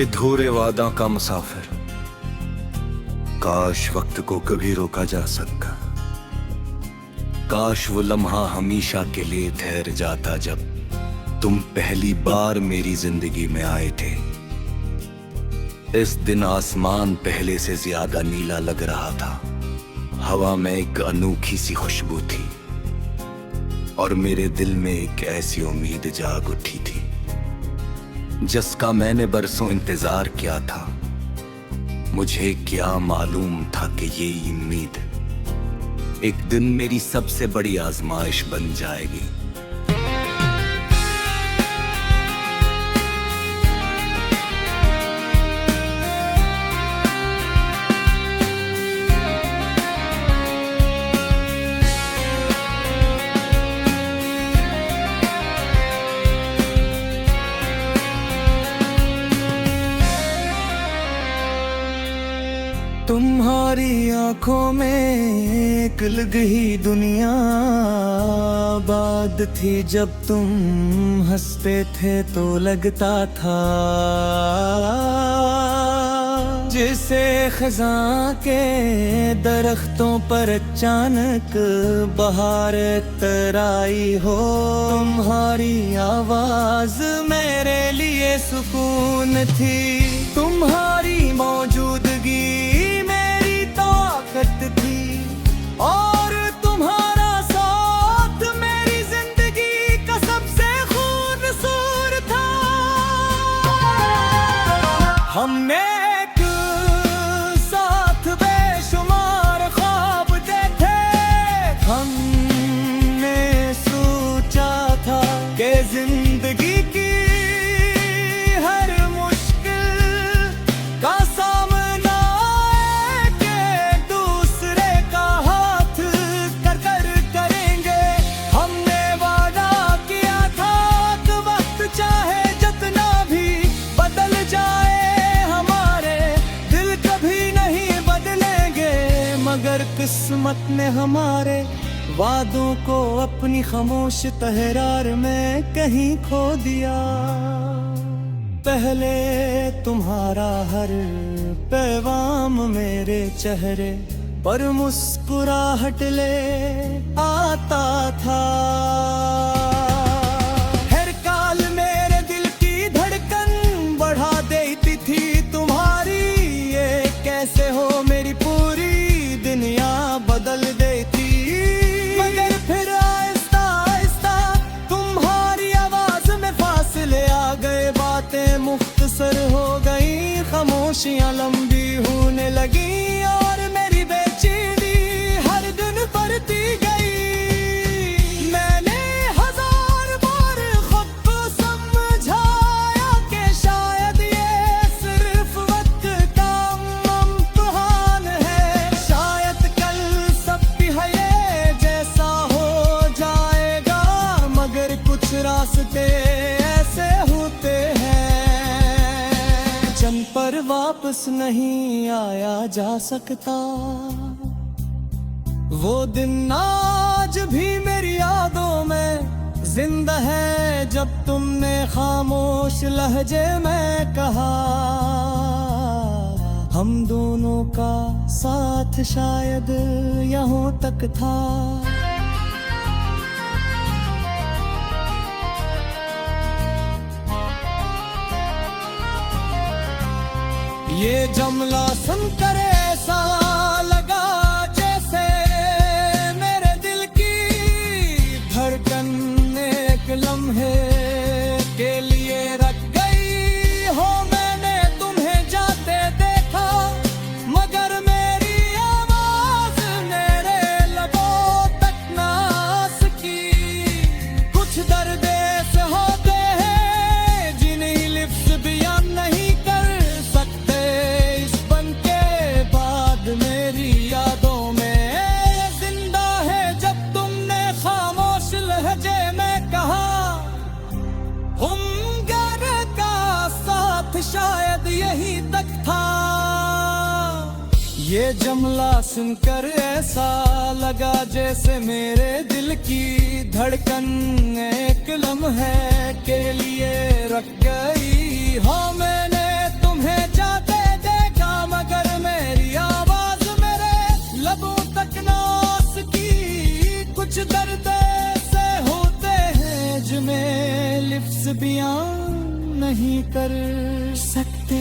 अधूरे वादा का मुसाफिर, काश वक्त को कभी रोका जा सका। काश वो लम्हा हमेशा के लिए ठहर जाता जब तुम पहली बार मेरी जिंदगी में आए थे। इस दिन आसमान पहले से ज्यादा नीला लग रहा था, हवा में एक अनोखी सी खुशबू थी और मेरे दिल में एक ऐसी उम्मीद जाग उठी थी जिसका मैंने बरसों इंतजार किया था। मुझे क्या मालूम था कि ये उम्मीद एक दिन मेरी सबसे बड़ी आजमाइश बन जाएगी। तुम्हारी आंखों में एक अलग ही दुनिया आबाद थी। जब तुम हंसते थे तो लगता था जैसे खज़ां के दरख्तों पर अचानक बहार तराई हो। तुम्हारी आवाज मेरे लिए सुकून थी, तुम्हारी मौजूदगी थी और तुम्हारा साथ मेरी जिंदगी का सबसे खूबसूरत था। हमने एक साथ बेशुमार ख्वाब देखे, हमने सोचा था कि जिंदगी की हर मुश्किल का सामना मगर किस्मत ने हमारे वादों को अपनी खामोश तहरार में कहीं खो दिया। पहले तुम्हारा हर पैगाम मेरे चेहरे पर मुस्कुराहट ले आता था। हर काल मेरे दिल की धड़कन बढ़ा देती थी तुम्हारी, ये कैसे हो मेरी पूरी दुनिया बदल देती। मगर फिर आहिस्ता आहिस्ता तुम्हारी आवाज में फासले आ गए, बातें मुख्तसर हो गई, खामोशियां लंबी होने लगी और मेरी बेचैनी हर दिन बढ़ती गई। मैंने हजार बार खुद को समझाया कि शायद ये सिर्फ वक्त का इम्तिहान है, शायद कल सब भी है जैसा हो जाएगा। मगर कुछ रास्ते ऐसे होते हैं जिन पर वापस नहीं आया जा सकता। वो दिन आज भी मेरी यादों में जिंदा है जब तुमने खामोश लहजे में कहा, हम दोनों का साथ शायद यहाँ तक था। ये जुमला सुनकर ऐसा लगा जैसे मेरे दिल की धड़कन एक लम्हे के लिए रख गई हो। मैंने तुम्हें जाते देखा मगर मेरी आवाज मेरे लबों तक ना सकी। कुछ दर्द ऐसे होते हैं जिन्हें लिफ्स बयान नहीं कर सकते। इस बन के बाद मेरी यादों में जिंदा है जब तुमने खामोश लहजे में कहा, हम घर का साथ शायद यही तक था। ये जुमला सुनकर ऐसा लगा जैसे मेरे दिल की धड़कन एक लम्हे के लिए रख गई हो। मैंने तुम कुछ दर्द ऐसे होते हैं जिन्हें लिफ्ज़ बयां नहीं कर सकते।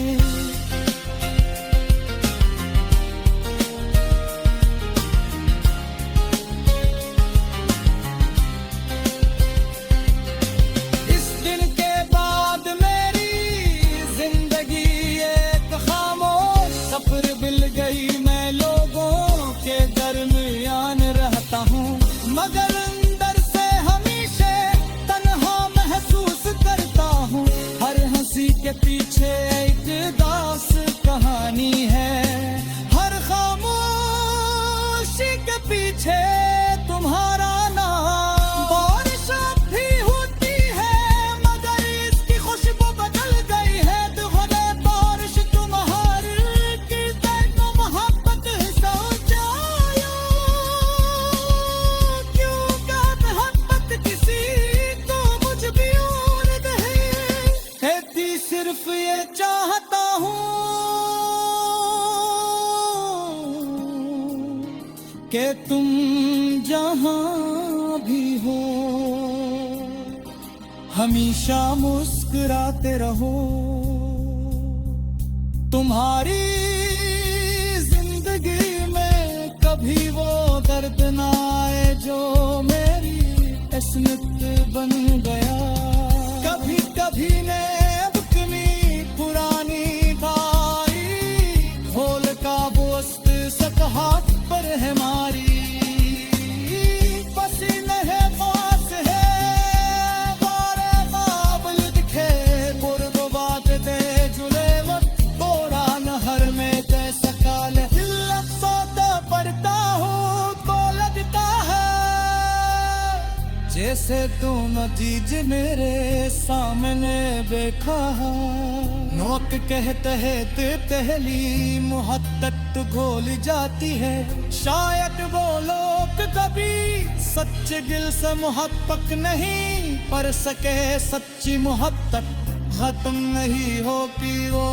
इस दिन के बाद मेरी जिंदगी एक खामोश सफर मिल गई। मैं लोगों के दरमियान रहता हूँ मगर अंदर से हमेशा तन्हा महसूस करता हूँ। हर हंसी के पीछे एक दास कहानी है, हर खामोशी के पीछे तुम्हारा नाम। बारिश अब भी होती है मगर इसकी खुशबू बदल गई है। दुखड़े बारिश तुम्हारी किरदार को मोहब्बत सजाया। क्यों कहत मोहब्बत किसी को मुझ भी और कहती सिर्फ ये चाहता हूँ कि तुम जहाँ भी हो हमेशा मुस्कुराते रहो। तुम्हारी जिंदगी में कभी वो दर्द ना आए जो मेरी किस्मत बन गया। कभी कभी ने पुरानी तारीख खोल का वस्त सक हाथ पर है मारी। पसीने है पास है बारे काबिल दिखे बुर्द बात दे जुले वक्त कोरा नहर में जैसा काले दिल्लत सोता पड़ता हूँ को लगता है जैसे तू नतीज मेरे सामने देखा है। नोक के तहत पहली मोहब्बत घोल जाती है। शायद वो लोग कभी सच्चे दिल से मोहब्बत नहीं पर सके, सच्ची मोहब्बत खत्म नहीं होती वो